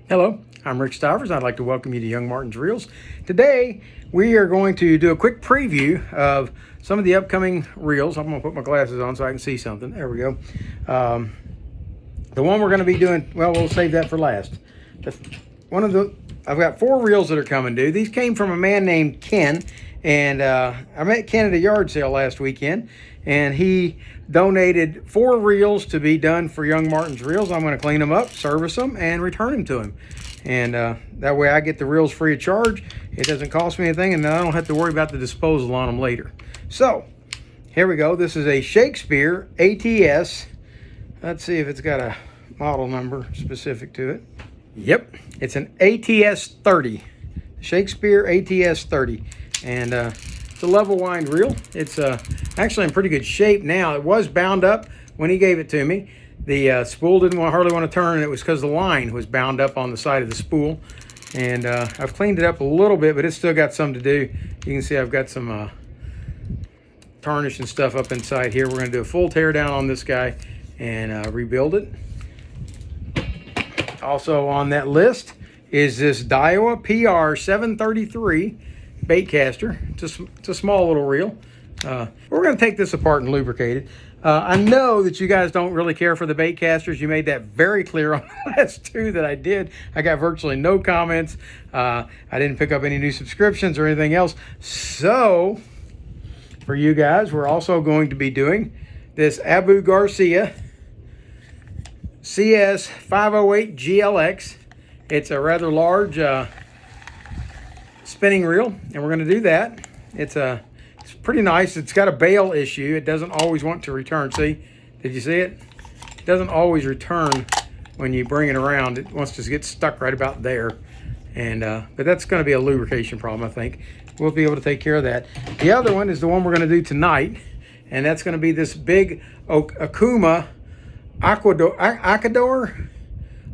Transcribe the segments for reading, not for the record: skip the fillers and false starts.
Hello, I'm Rick Stivers. I'd like to welcome you to YoungMartin'sReels. Today, we are going to do a quick preview of some of the upcoming reels. I'm going to put my glasses on so I can see something. There we go. The one we're going to be doing, well, we'll save that for last. I've got 4 reels that are coming due. These came from a man named Ken, and I met Ken at a yard sale last weekend, and he donated 4 reels to be done for YoungMartin'sReels. I'm going to clean them up, service them, and return them to him. And that way I get the reels free of charge. It doesn't cost me anything, and I don't have to worry about the disposal on them later. So, here we go. This is a Shakespeare ATS. Let's see if it's got a model number specific to it. Yep, it's an ATS 30. Shakespeare ATS 30. And it's a level wind reel. It's actually in pretty good shape now. It was bound up when he gave it to me. The spool didn't hardly want to turn, and it was because the line was bound up on the side of the spool. And I've cleaned it up a little bit, but it's still got some to do. You can see I've got some tarnish and stuff up inside here. We're going to do a full tear down on this guy and rebuild it. Also on that list is this Daiwa PR 733 bait caster. It's a small little reel. We're going to take this apart and lubricate it. I know that you guys don't really care for the bait casters. You made that very clear on the last 2 that I did. I got virtually no comments. I didn't pick up any new subscriptions or anything else. So for you guys, we're also going to be doing this Abu Garcia CS 508 GLX. It's a rather large spinning reel, and we're going to do that. It's pretty nice. It's got a bail issue. It doesn't always want to return. See, did you see it? It doesn't always return when you bring it around. It wants to get stuck right about there. And but that's going to be a lubrication problem, I think. We'll be able to take care of that. The other one is the one we're going to do tonight, and that's going to be this big OKUMA ACUADOR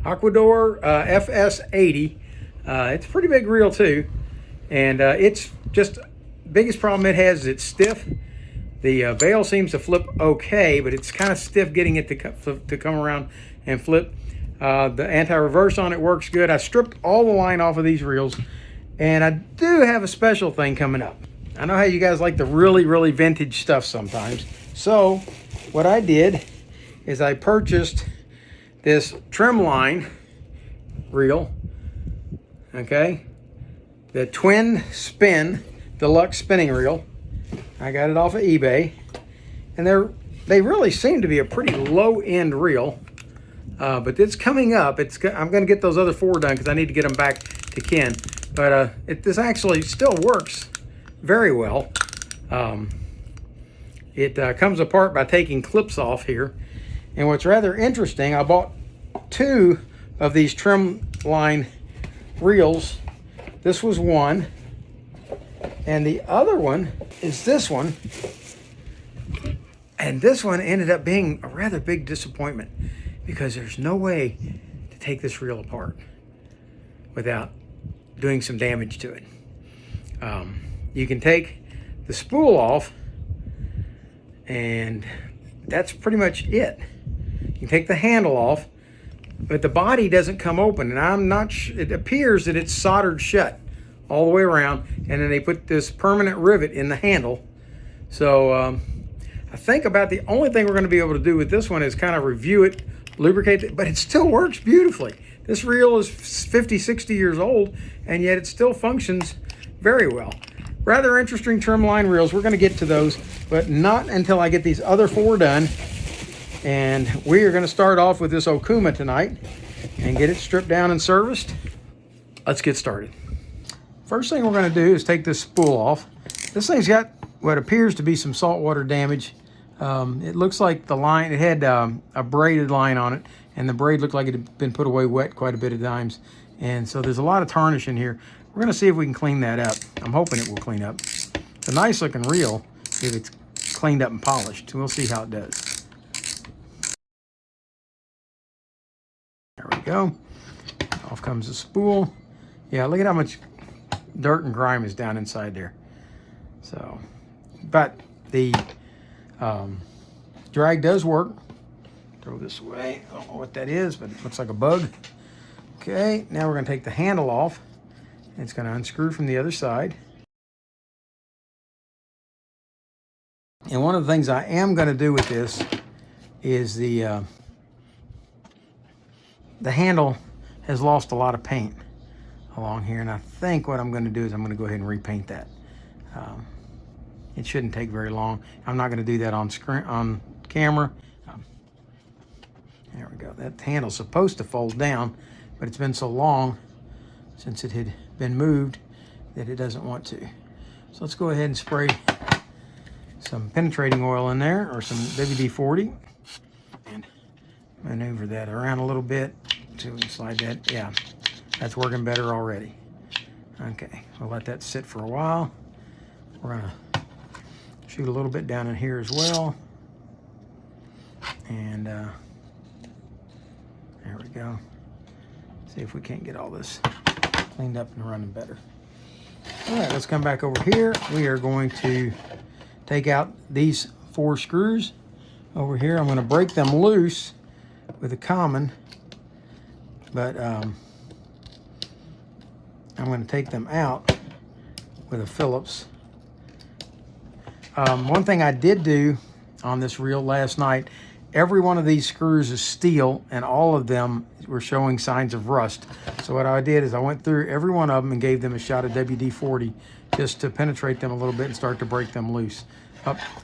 FS80. It's a pretty big reel too, and it's just biggest problem it has is it's stiff. The bail seems to flip okay, but it's kind of stiff getting it to come around and flip. The anti-reverse on it works good. I stripped all the line off of these reels, and I do have a special thing coming up. I know how you guys like the really vintage stuff sometimes. So what I did is I purchased this trim line reel, okay, the twin spin deluxe spinning reel. I got it off of eBay, and they really seem to be a pretty low end reel, but it's coming up. I'm going to get those other 4 done because I need to get them back to Ken, but this actually still works very well. It comes apart by taking clips off here. And what's rather interesting, I bought 2 of these trim line reels. This was one, and the other one is this one. And this one ended up being a rather big disappointment because there's no way to take this reel apart without doing some damage to it. You can take the spool off, and that's pretty much it. You can take the handle off, but the body doesn't come open, and I'm not it appears that it's soldered shut all the way around, and then they put this permanent rivet in the handle. So I think about the only thing we're going to be able to do with this one is kind of review it, lubricate it, but it still works beautifully. This reel is 50, 60 years old, and yet it still functions very well. Rather interesting trim line reels. We're going to get to those, but not until I get these other 4 done. And we are going to start off with this OKUMA tonight and get it stripped down and serviced. Let's get started. First thing we're going to do is take this spool off. This thing's got what appears to be some saltwater damage. It looks like the line, it had a braided line on it, and the braid looked like it had been put away wet quite a bit of times. And so there's a lot of tarnish in here. We're going to see if we can clean that up. I'm hoping it will clean up. It's a nice looking reel if it's cleaned up and polished. We'll see how it does. There we go. Off comes the spool. Yeah, look at how much dirt and grime is down inside there. So, but the drag does work. Throw this away. I don't know what that is, but it looks like a bug. Okay, now we're going to take the handle off. It's going to unscrew from the other side. And one of the things I am going to do with this is the handle has lost a lot of paint along here, and I think what I'm going to do is I'm going to go ahead and repaint that. It shouldn't take very long. I'm not going to do that on camera. There we go. That handle's supposed to fold down, but it's been so long since it had been moved that it doesn't want to. So let's go ahead and spray some penetrating oil in there, or some WD-40, and maneuver that around a little bit so we can slide that. Yeah, that's working better already. Okay, we'll let that sit for a while. We're gonna shoot a little bit down in here as well. And there we go. See if we can't get all this cleaned up and running better. All right, let's come back over here. We are going to take out these 4 screws over here. I'm going to break them loose with a common, but I'm going to take them out with a Phillips. One thing I did do on this reel last night, every one of these screws is steel, and all of them were showing signs of rust. So what I did is I went through every one of them and gave them a shot of WD-40 just to penetrate them a little bit and start to break them loose.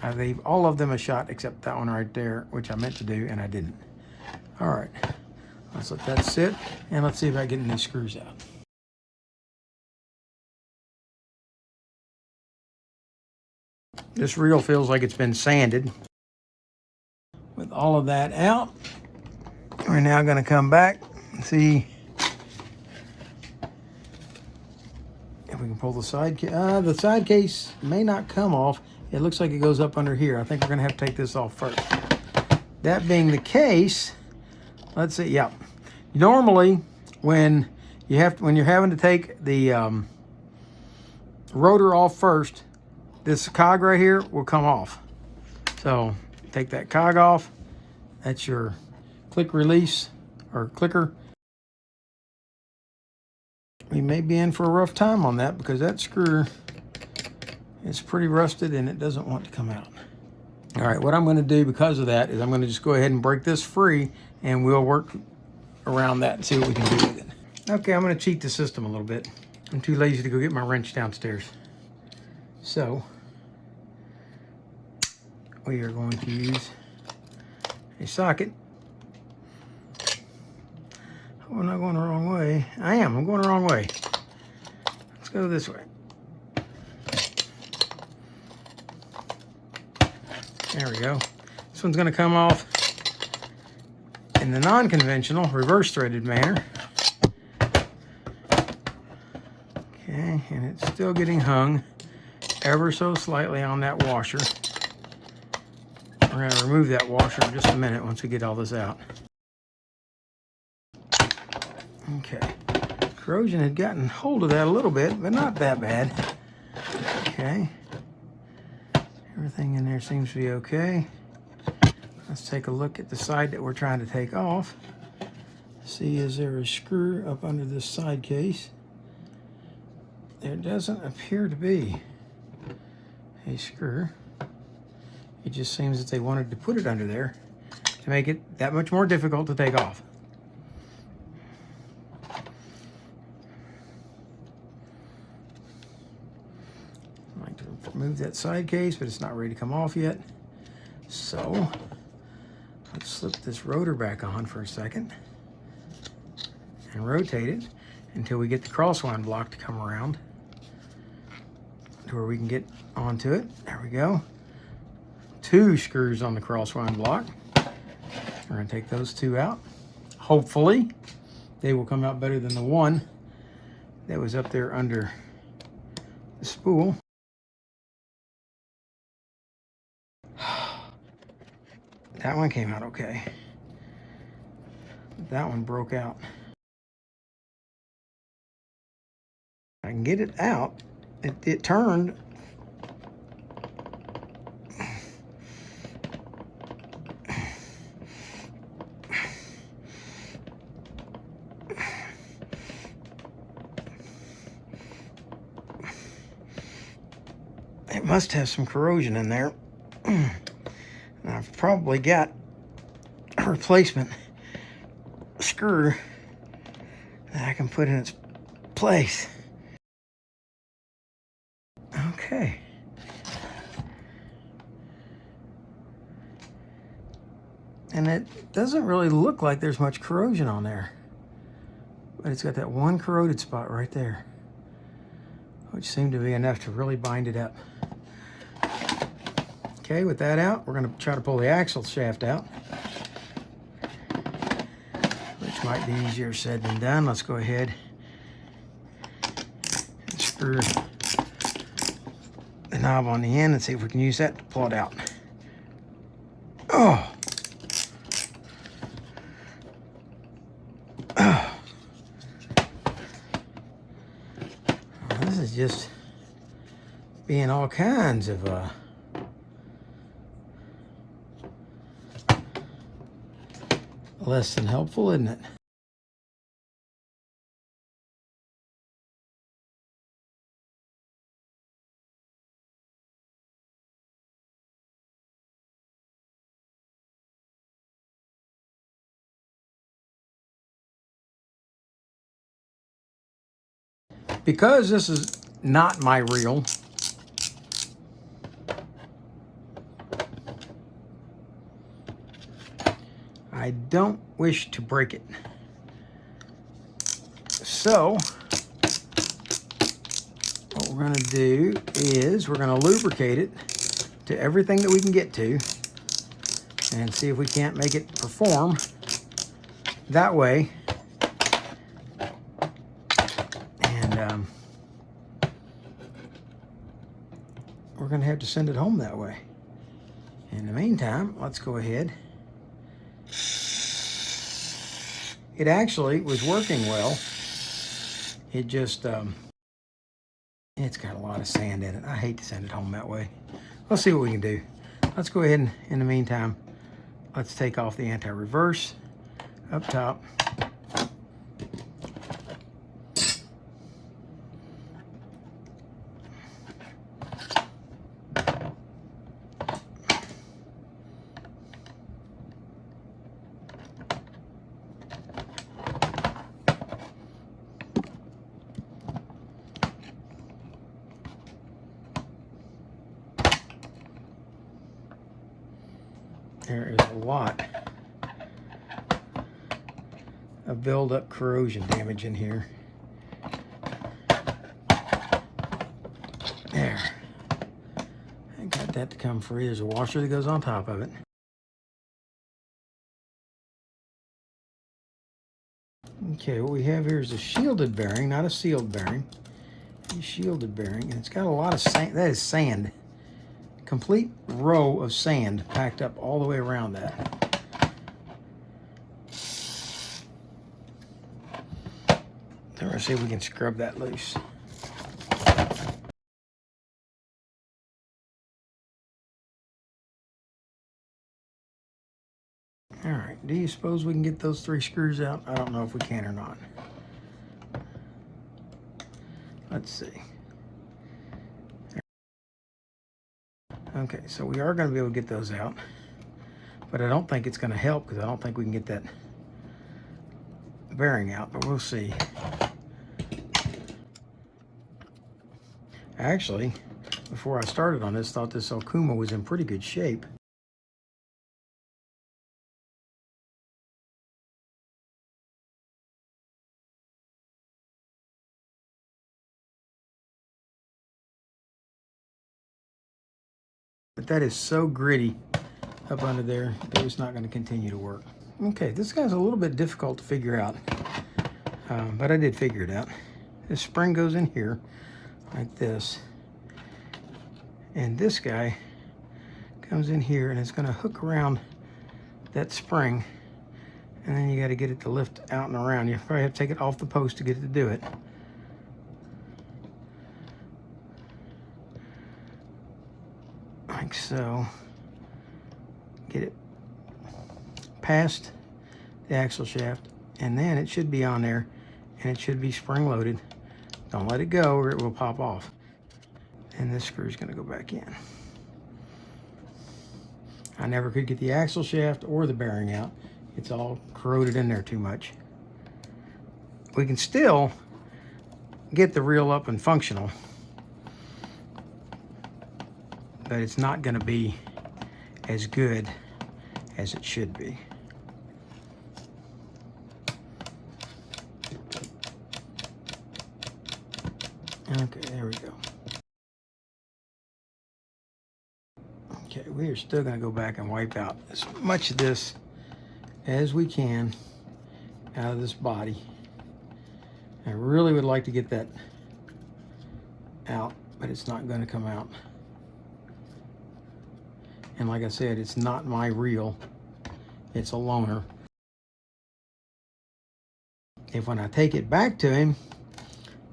I gave all of them a shot except that one right there, which I meant to do and I didn't. All right, let's let that sit, and let's see if I can get these screws out. This reel feels like it's been sanded. With all of that out, we're now going to come back and see if we can pull the side case. The side case may not come off. It looks like it goes up under here. I think we're going to have to take this off first. That being the case, let's see. Yeah, normally when you're having to take the rotor off first, this cog right here will come off. So take that cog off. That's your click release or clicker. We may be in for a rough time on that because that screw is pretty rusted and it doesn't want to come out. All right, what I'm going to do because of that is I'm going to just go ahead and break this free, and we'll work around that and see what we can do with it. Okay, I'm going to cheat the system a little bit. I'm too lazy to go get my wrench downstairs. So we are going to use a socket. Hope I'm not going the wrong way. I am. I'm going the wrong way. Let's go this way. There we go. This one's going to come off in the non-conventional reverse threaded manner. Okay, and it's still getting hung ever so slightly on that washer. We're going to remove that washer in just a minute once we get all this out. Okay, corrosion had gotten hold of that a little bit, but not that bad. Okay, everything in there seems to be okay. Let's take a look at the side that we're trying to take off. See, is there a screw up under this side case? There doesn't appear to be a screw. It just seems that they wanted to put it under there to make it that much more difficult to take off. I'd like to remove that side case, but it's not ready to come off yet. So let's slip this rotor back on for a second and rotate it until we get the crosswind block to come around to where we can get onto it. There we go. 2 screws on the crosswind block. We're going to take those 2 out. Hopefully they will come out better than the one that was up there under the spool. That one came out okay. That one broke out. I can get it out. It turned. must have some corrosion in there. And I've probably got a replacement screw that I can put in its place. Okay. And it doesn't really look like there's much corrosion on there. But it's got that one corroded spot right there, which seemed to be enough to really bind it up. Okay, with that out, we're going to try to pull the axle shaft out, which might be easier said than done. Let's go ahead and screw the knob on the end and see if we can use that to pull it out. Oh! Oh. Well, this is just being all kinds of less than helpful, isn't it? Because this is not my reel, I don't wish to break it. So what we're going to do is we're going to lubricate it to everything that we can get to and see if we can't make it perform that way. And we're going to have to send it home that way. In the meantime, let's go ahead. It actually was working well. It just, it's got a lot of sand in it. I hate to send it home that way. Let's see what we can do. Let's go ahead and, in the meantime, let's take off the anti-reverse up top. There is a lot of build-up corrosion damage in here. There. I got that to come free. There's a washer that goes on top of it. Okay, what we have here is a shielded bearing, not a sealed bearing. A shielded bearing, and it's got a lot of sand. That is sand. Complete row of sand packed up all the way around that. So we're gonna see if we can scrub that loose. All right, do you suppose we can get those 3 screws out? I don't know if we can or not. Let's see. Okay, so we are going to be able to get those out, but I don't think it's going to help because I don't think we can get that bearing out, but we'll see. Actually, before I started on this, thought this OKUMA was in pretty good shape. But that is so gritty up under there that it's not going to continue to work. Okay, this guy's a little bit difficult to figure out, but I did figure it out. This spring goes in here like this, and this guy comes in here and it's going to hook around that spring, and then you got to get it to lift out and around. You probably have to take it off the post to get it to do it. Like so. Get it past the axle shaft, and then it should be on there, and it should be spring loaded. Don't let it go or it will pop off. And this screw is going to go back in. I never could get the axle shaft or the bearing out. It's all corroded in there too much. We can still get the reel up and functional, but it's not going to be as good as it should be. Okay, there we go. Okay, we are still going to go back and wipe out as much of this as we can out of this body. I really would like to get that out, but it's not going to come out. And like I said, it's not my reel, it's a loaner. If when I take it back to him,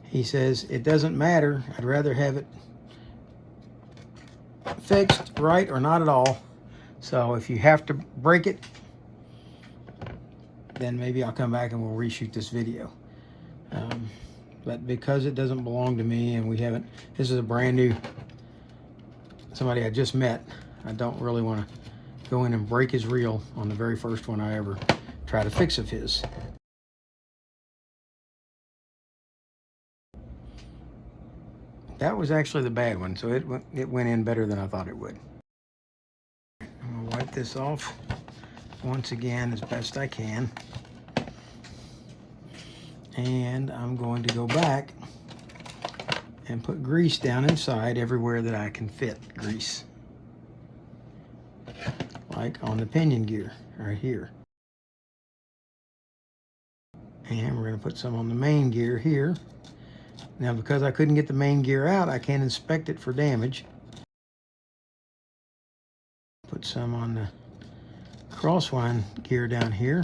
he says, it doesn't matter, I'd rather have it fixed right or not at all. So if you have to break it, then maybe I'll come back and we'll reshoot this video. But because it doesn't belong to me and we haven't, this is a brand new, somebody I just met, I don't really want to go in and break his reel on the very first one I ever try to fix of his. That was actually the bad one, so it went in better than I thought it would. I'm gonna wipe this off once again as best I can. And I'm going to go back and put grease down inside everywhere that I can fit grease. Like on the pinion gear right here. And we're going to put some on the main gear here. Now because I couldn't get the main gear out, I can't inspect it for damage. Put some on the crosswind gear down here,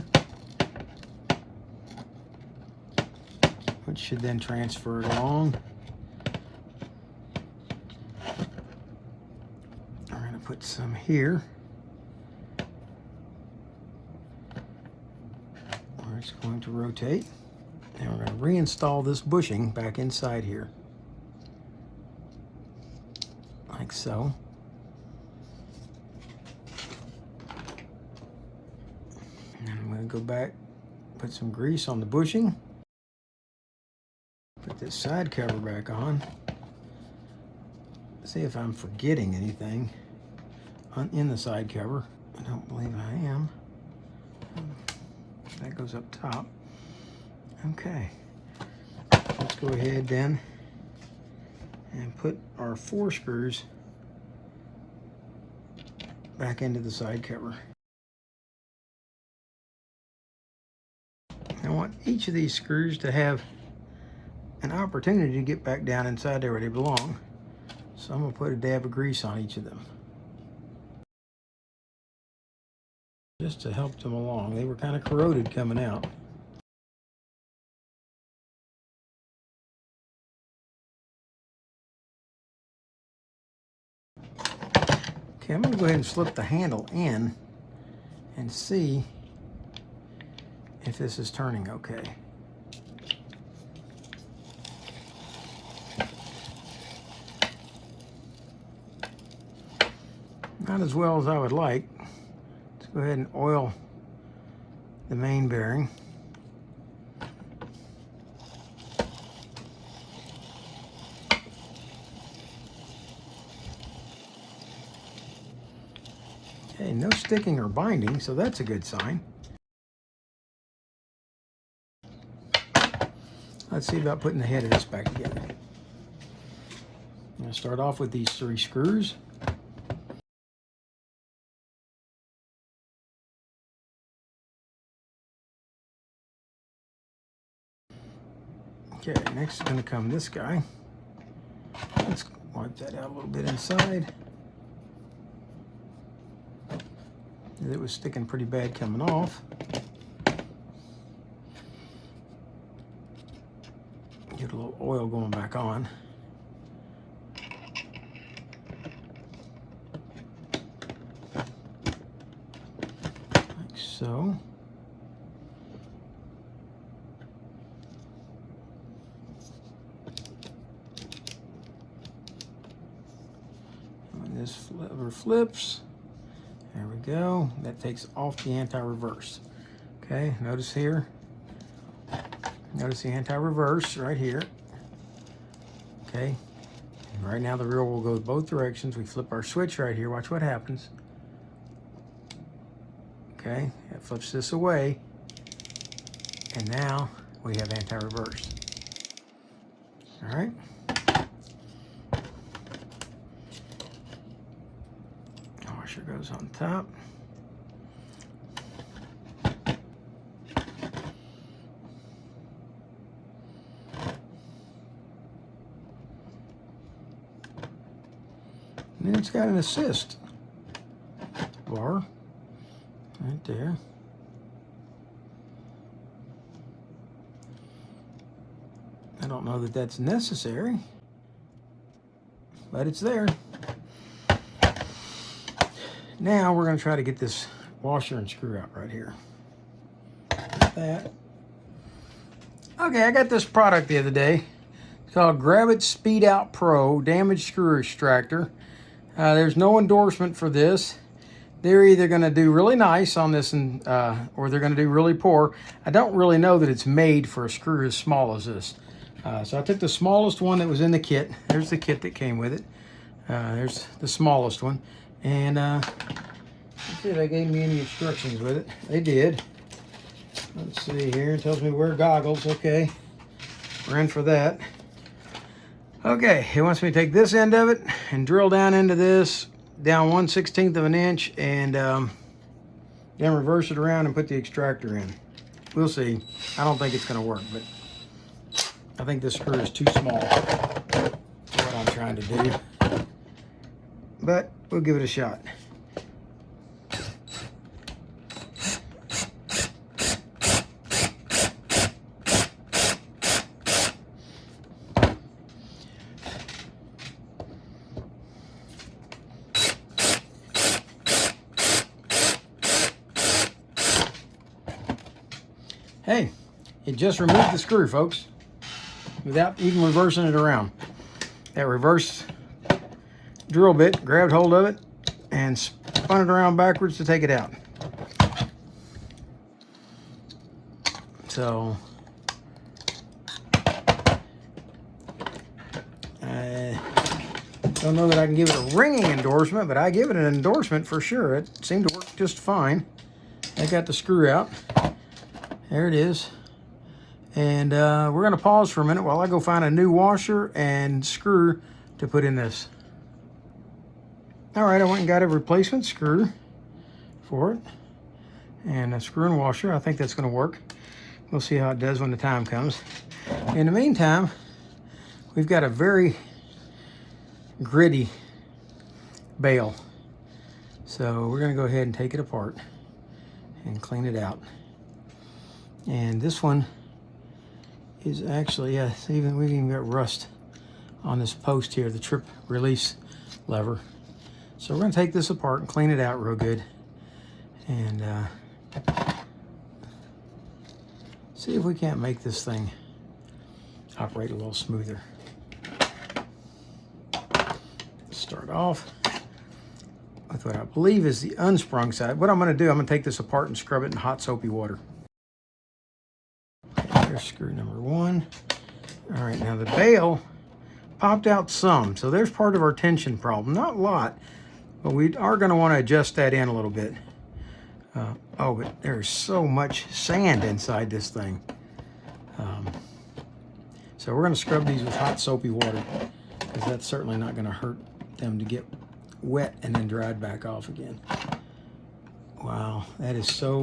which should then transfer it along. We're going to put some here, where it's going to rotate. And we're going to reinstall this bushing back inside here, like so. And I'm going to go back, put some grease on the bushing. Put this side cover back on. See if I'm forgetting anything in the side cover. I don't believe I am. That goes up top. Okay. Let's go ahead then and put our 4 screws back into the side cover. I want each of these screws to have an opportunity to get back down inside there where they belong. So I'm going to put a dab of grease on each of them, just to help them along. They were kind of corroded coming out. Okay, I'm going to go ahead and slip the handle in and see if this is turning okay. Not as well as I would like. Let's go ahead and oil the main bearing. Okay, no sticking or binding, so that's a good sign. Let's see about putting the head of this back together. I'm going to start off with these 3 screws. Okay, next is going to come this guy. Let's wipe that out a little bit inside. It was sticking pretty bad coming off. Get a little oil going back on. Like so. this lever flips. There we go. That takes off the anti-reverse. Okay, notice here. Notice the anti-reverse right here. Okay, and right now the reel will go both directions. We flip our switch right here. Watch what happens. Okay, it flips this away. And now we have anti-reverse. All right. Washer goes on top. And then it's got an assist bar right there. I don't know that that's necessary, but it's there. Now we're going to try to get this washer and screw out right here. Like that. Okay, I got this product the other day. It's called Grab It Speed Out Pro Damaged Screw Extractor. There's no endorsement for this. They're either going to do really nice on this or they're going to do really poor. I don't really know that it's made for a screw as small as this. So I took the smallest one that was in the kit. There's the kit that came with it. There's the smallest one. And let's see if they gave me any instructions with it. They did. Let's see here. It tells me wear goggles. Okay. We're in for that. Okay. It wants me to take this end of it and drill down into this, down 1/16 of an inch, and then reverse it around and put the extractor in. We'll see. I don't think it's going to work, but I think this screw is too small for what I'm trying to do. But we'll give it a shot. Hey, it just removed the screw, folks, without even reversing it around. That reverse drill bit grabbed hold of it and spun it around backwards to take it out. So I don't know that I can give it a ringing endorsement, but I give it an endorsement for sure. It seemed to work just fine. I got the screw out. There it is. And we're going to pause for a minute while I go find a new washer and screw to put in this. All right, I went and got a replacement screw for it. And a screw and washer. I think that's going to work. We'll see how it does when the time comes. In the meantime, we've got a very gritty bail. So we're going to go ahead and take it apart and clean it out. And this one is actually, yeah, we've even got rust on this post here, the trip release lever. So we're going to take this apart and clean it out real good and see if we can't make this thing operate a little smoother. Start off with what I believe is the unsprung side. What I'm going to do, I'm going to take this apart and scrub it in hot soapy water. There's screw number one. All right, now the bail popped out some, so there's part of our tension problem. Not a lot, but we are going to want to adjust that in a little bit. Oh, but there's so much sand inside this thing. So we're going to scrub these with hot soapy water because that's certainly not going to hurt them to get wet and then dried back off again. Wow, that is so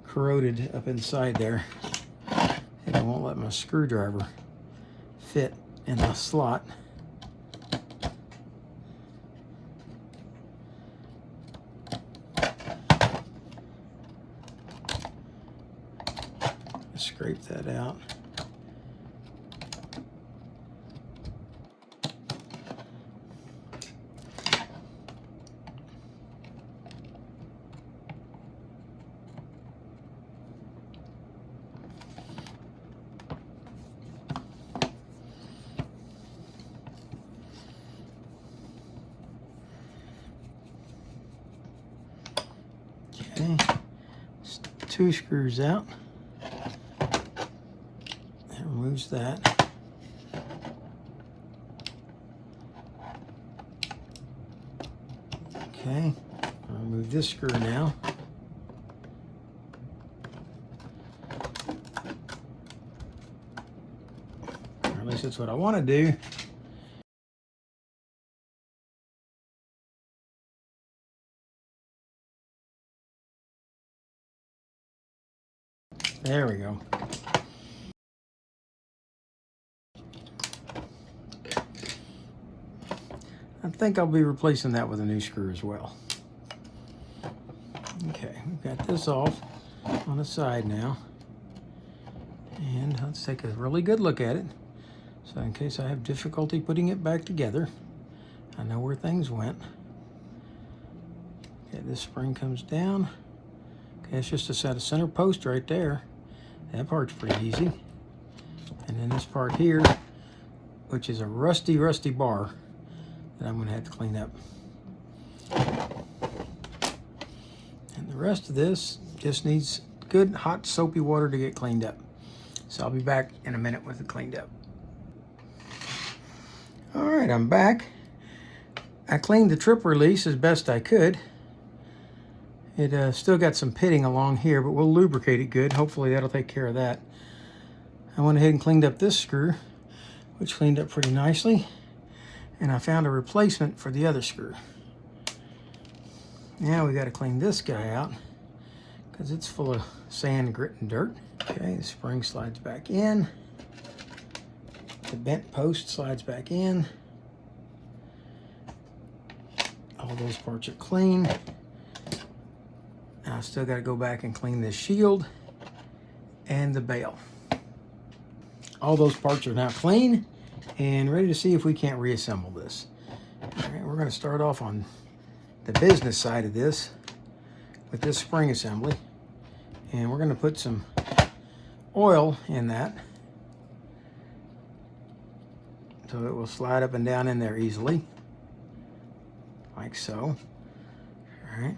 corroded up inside there. And I won't let my screwdriver fit in the slot. Scrape that out. 2 screws out. That removes that. Okay, I'll remove this screw now. Or at least that's what I want to do. There we go. I think I'll be replacing that with a new screw as well. Okay, we've got this off on the side now. And let's take a really good look at it. So in case I have difficulty putting it back together, I know where things went. Okay, this spring comes down. Okay, it's just a set of center post right there. That part's pretty easy. And then this part here, which is a rusty bar that I'm gonna have to clean up. And the rest of this just needs good hot soapy water to get cleaned up. So I'll be back in a minute with it cleaned up. All right, I'm back. I cleaned the trip release as best I could. It still got some pitting along here, but we'll lubricate it good. Hopefully that'll take care of that. I went ahead and cleaned up this screw, which cleaned up pretty nicely. And I found a replacement for the other screw. Now we got to clean this guy out because it's full of sand, grit, and dirt. Okay, the spring slides back in. The bent post slides back in. All those parts are clean. Now I still got to go back and clean this shield and the bail. All those parts are now clean and ready to see if we can't reassemble this. All right, we're going to start off on the business side of this with this spring assembly. And we're going to put some oil in that so it will slide up and down in there easily, like so. All right.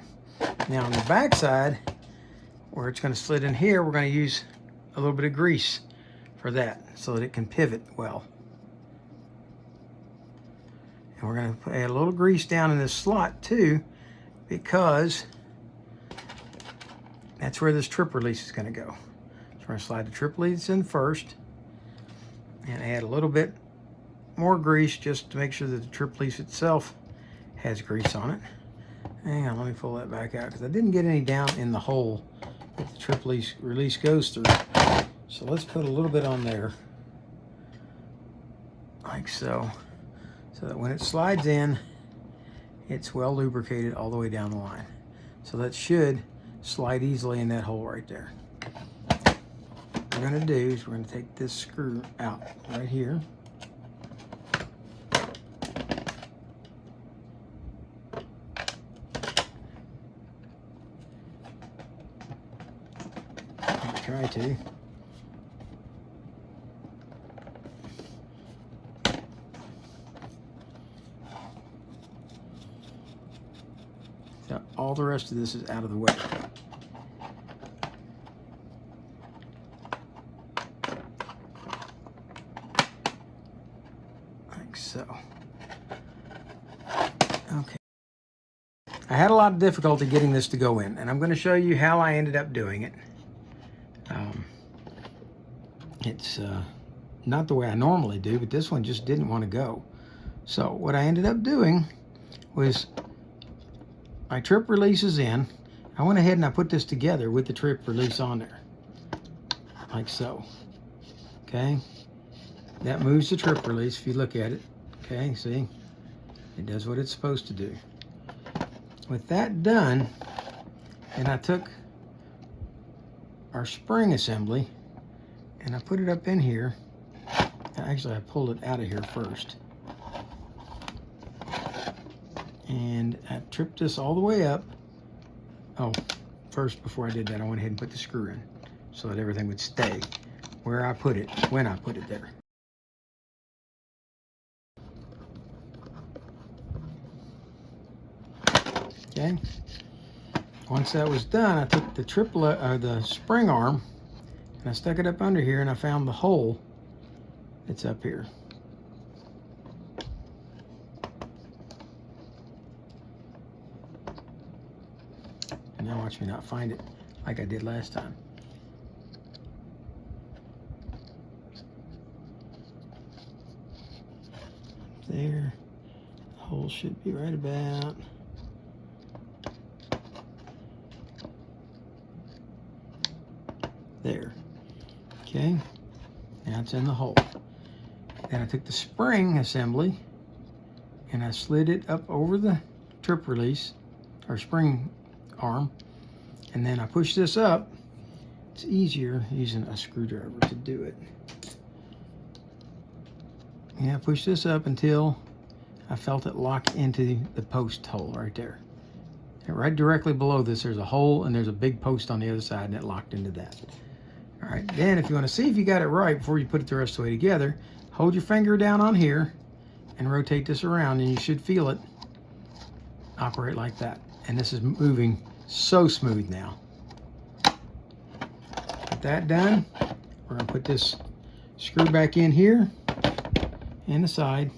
Now on the back side, where it's going to slid in here, we're going to use a little bit of grease for that so that it can pivot well. And we're going to add a little grease down in this slot too, because that's where this trip release is going to go. So we're going to slide the trip release in first and add a little bit more grease just to make sure that the trip release itself has grease on it. Hang on, let me pull that back out because I didn't get any down in the hole that the trip release goes through. So let's put a little bit on there, like so, so that when it slides in, it's well lubricated all the way down the line. So that should slide easily in that hole right there. What we're going to do is we're going to take this screw out right here. Try to. So all the rest of this is out of the way. Like so. Okay. I had a lot of difficulty getting this to go in, and I'm going to show you how I ended up doing it. It's not the way I normally do, but this one just didn't want to go. So what I ended up doing was my trip release is in. I went ahead and I put this together with the trip release on there, like so. Okay, that moves the trip release if you look at it. Okay, see, it does what it's supposed to do. With that done, and I took our spring assembly and I put it up in here. Actually, I pulled it out of here first. And I tripped this all the way up. Oh, first, before I did that, I went ahead and put the screw in so that everything would stay where I put it, when I put it there. Okay. Once that was done, I took the the spring arm and I stuck it up under here, and I found the hole that's up here. And now watch me not find it like I did last time. There, the hole should be right about there. Okay, now it's in the hole. Then I took the spring assembly and I slid it up over the trip release or spring arm, and then I push this up. It's easier using a screwdriver to do it. Yeah, I push this up until I felt it lock into the post hole right there. And right directly below this, there's a hole, and there's a big post on the other side, and it locked into that. All right, then if you want to see if you got it right before you put it the rest of the way together, hold your finger down on here and rotate this around, and you should feel it operate like that. And this is moving so smooth now. With that done, we're going to put this screw back in here and the side.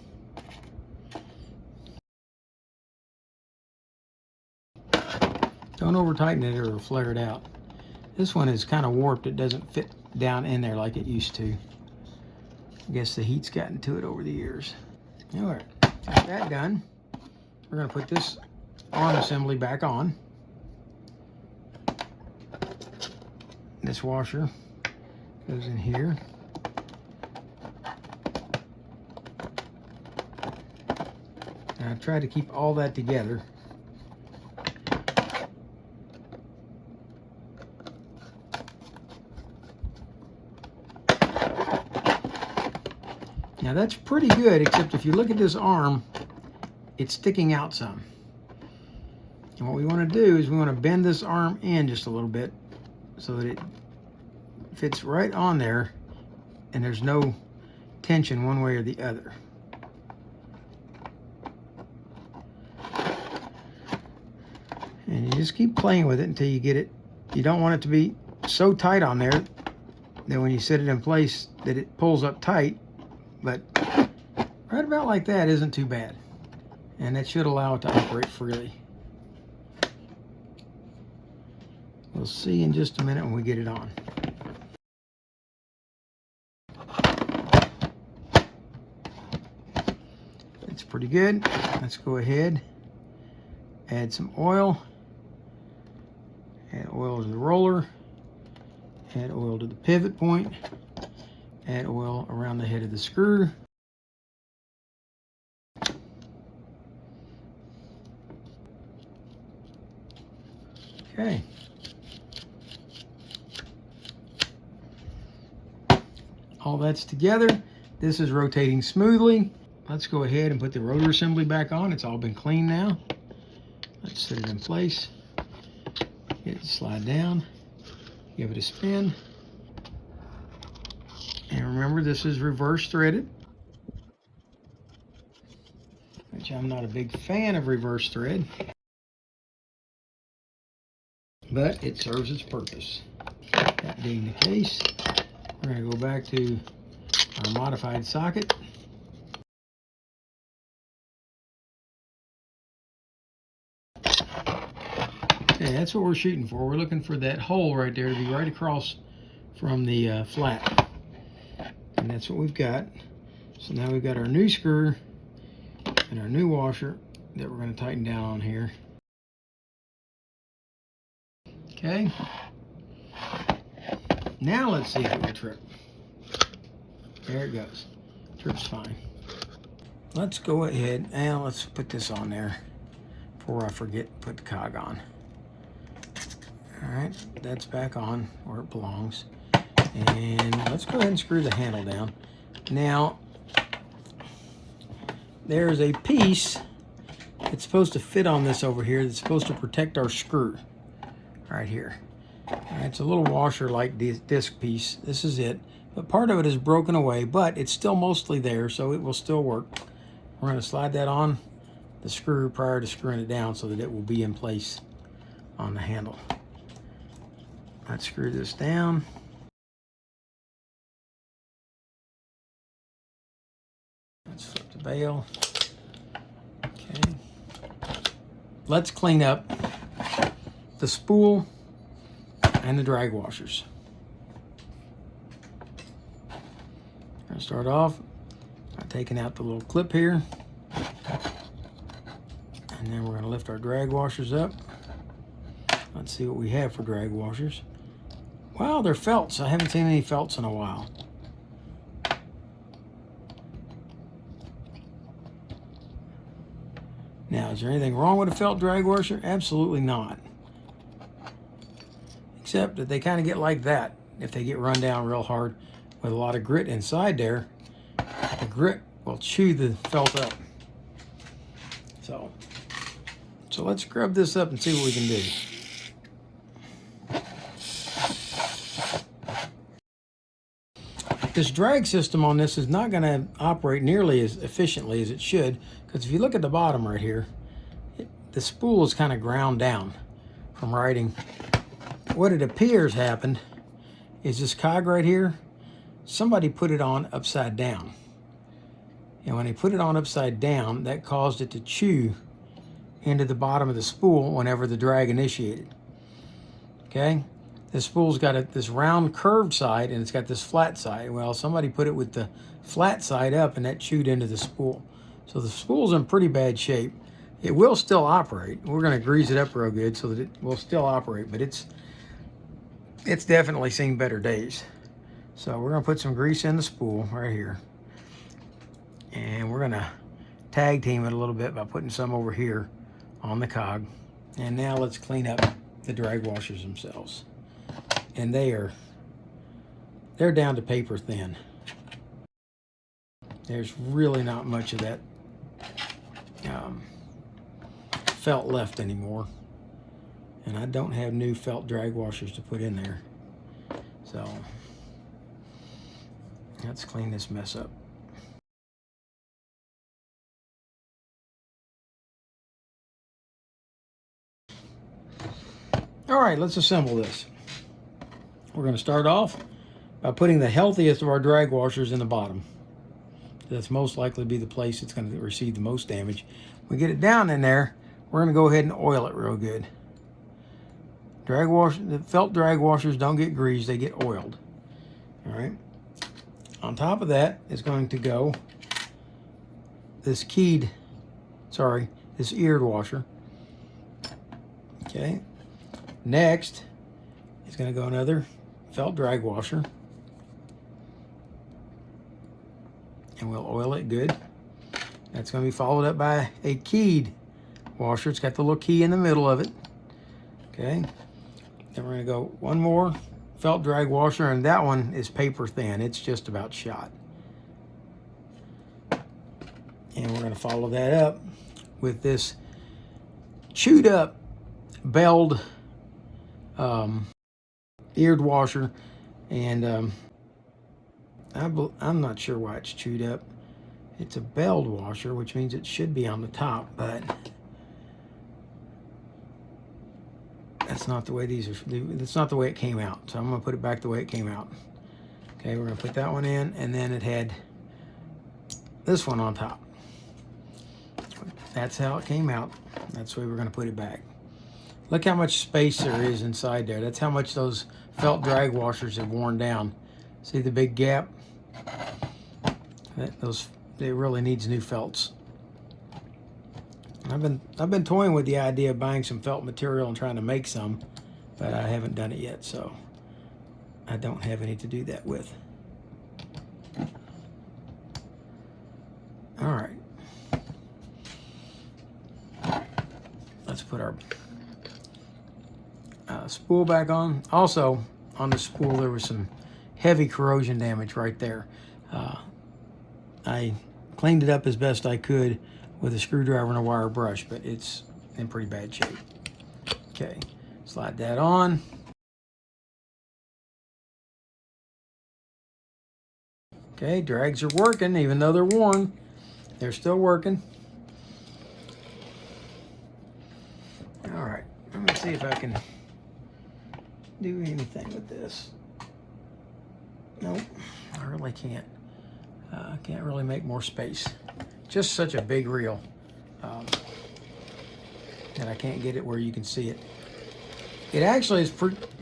Don't over tighten it or it'll flare it out. This one is kind of warped. It doesn't fit down in there like it used to. I guess the heat's gotten to it over the years. All right, got that done. We're going to put this arm assembly back on. This washer goes in here. And I've tried to keep all that together. Now that's pretty good, except if you look at this arm, it's sticking out some. And what we want to do is we want to bend this arm in just a little bit so that it fits right on there and there's no tension one way or the other. And you just keep playing with it until you get it. You don't want it to be so tight on there that when you set it in place that it pulls up tight, but right about like that isn't too bad. And that should allow it to operate freely. We'll see in just a minute when we get it on. It's pretty good. Let's go ahead, add some oil. Add oil to the roller. Add oil to the pivot point. Add oil around the head of the screw. Okay. All that's together. This is rotating smoothly. Let's go ahead and put the rotor assembly back on. It's all been cleaned now. Let's set it in place. Get it to slide down. Give it a spin. And remember, this is reverse threaded, which I'm not a big fan of reverse thread, but it serves its purpose. That being the case, we're going to go back to our modified socket. Okay, that's what we're shooting for. We're looking for that hole right there to be right across from the flat. And that's what we've got. So now we've got our new screw and our new washer that we're going to tighten down on here. Okay. Now let's see if it will trip. There it goes. Trips fine. Let's go ahead and let's put this on there before I forget to put the cog on. All right, that's back on where it belongs. And let's go ahead and screw the handle down. Now, there's a piece that's supposed to fit on this over here that's supposed to protect our screw right here. It's a little washer-like disc piece. This is it. But part of it is broken away, but it's still mostly there, so it will still work. We're going to slide that on the screw prior to screwing it down so that it will be in place on the handle. Let's screw this down. Let's flip the bail. Okay. Let's clean up the spool and the drag washers. I'm going to start off by taking out the little clip here. And then we're going to lift our drag washers up. Let's see what we have for drag washers. Wow, they're felts. I haven't seen any felts in a while. Now, is there anything wrong with a felt drag washer? Absolutely not. Except that they kind of get like that if they get run down real hard with a lot of grit inside there. The grit will chew the felt up. So let's scrub this up and see what we can do. This drag system on this is not going to operate nearly as efficiently as it should, because if you look at the bottom right here, the spool is kind of ground down from riding. What it appears happened is this cog right here, somebody put it on upside down. And when they put it on upside down, that caused it to chew into the bottom of the spool whenever the drag initiated. Okay? This spool's got this round curved side and it's got this flat side. Well, somebody put it with the flat side up and that chewed into the spool. So the spool's in pretty bad shape. It will still operate. We're going to grease it up real good so that it will still operate, but it's definitely seen better days. So we're going to put some grease in the spool right here. And we're going to tag team it a little bit by putting some over here on the cog. And now let's clean up the drag washers themselves. And they're down to paper thin. There's really not much of that felt left anymore. And I don't have new felt drag washers to put in there. So let's clean this mess up. All right, let's assemble this. We're going to start off by putting the healthiest of our drag washers in the bottom. That's most likely to be the place it's going to receive the most damage. When we get it down in there, we're going to go ahead and oil it real good. The felt drag washers don't get greased, they get oiled. All right. On top of that is going to go this this eared washer. Okay. Next is going to go another felt drag washer. And we'll oil it good. That's going to be followed up by a keyed washer. It's got the little key in the middle of it. Okay. Then we're going to go one more felt drag washer, and that one is paper thin. It's just about shot. And we're going to follow that up with this chewed up belled eared washer, and I'm not sure why it's chewed up. It's a belled washer, which means it should be on the top, but that's not the way that's not the way it came out. So I'm going to put it back the way it came out. Okay, we're going to put that one in, and then it had this one on top. That's how it came out. That's the way we're going to put it back. Look how much space there is inside there. That's how much those felt drag washers have worn down. See the big gap? It really needs new felts. I've been toying with the idea of buying some felt material and trying to make some, but I haven't done it yet, so I don't have any to do that with. All right. Let's put our spool back on. Also, on the spool, there was some heavy corrosion damage right there. I cleaned it up as best I could with a screwdriver and a wire brush, but it's in pretty bad shape. Okay, slide that on. Okay, drags are working, even though they're worn. They're still working. All right, let me Let's see if I can do anything with this. Nope, I really can't. I can't really make more space. Just such a big reel that I can't get it where you can see it. It actually is,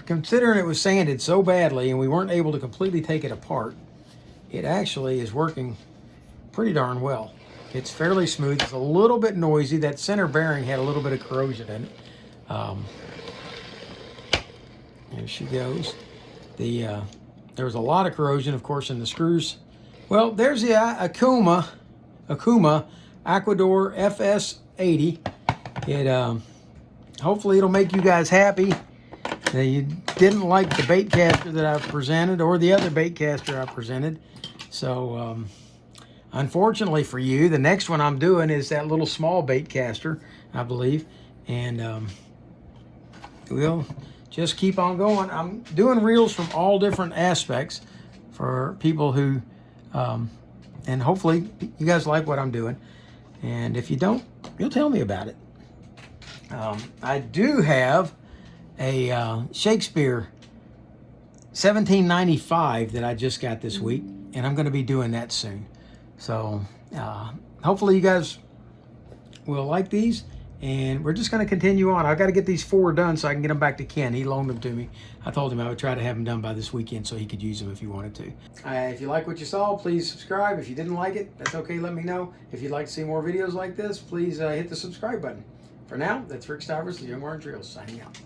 considering it was sanded so badly and we weren't able to completely take it apart, it actually is working pretty darn well. It's fairly smooth. It's a little bit noisy. That center bearing had a little bit of corrosion in it. There she goes. There was a lot of corrosion, of course, in the screws. Well, there's the OKUMA ACUADOR FS80. It hopefully it'll make you guys happy that you didn't like the bait caster that I presented or the other bait caster I presented. So unfortunately for you, the next one I'm doing is that little small bait caster, I believe, and we'll just keep on going. I'm doing reels from all different aspects for people who, and hopefully you guys like what I'm doing. And if you don't, you'll tell me about it. I do have a Shakespeare 1795 that I just got this week, and I'm going to be doing that soon. So hopefully you guys will like these, and we're just going to continue on. I've got to get these 4 done so I can get them back to Ken. He loaned them to me. I told him I would try to have them done by this weekend so he could use them if he wanted to. If you like what you saw, please subscribe. If you didn't like it, that's okay. Let me know. If you'd like to see more videos like this, please hit the subscribe button. For now, that's Rick Stivers, the YoungMartin'sReels, signing out.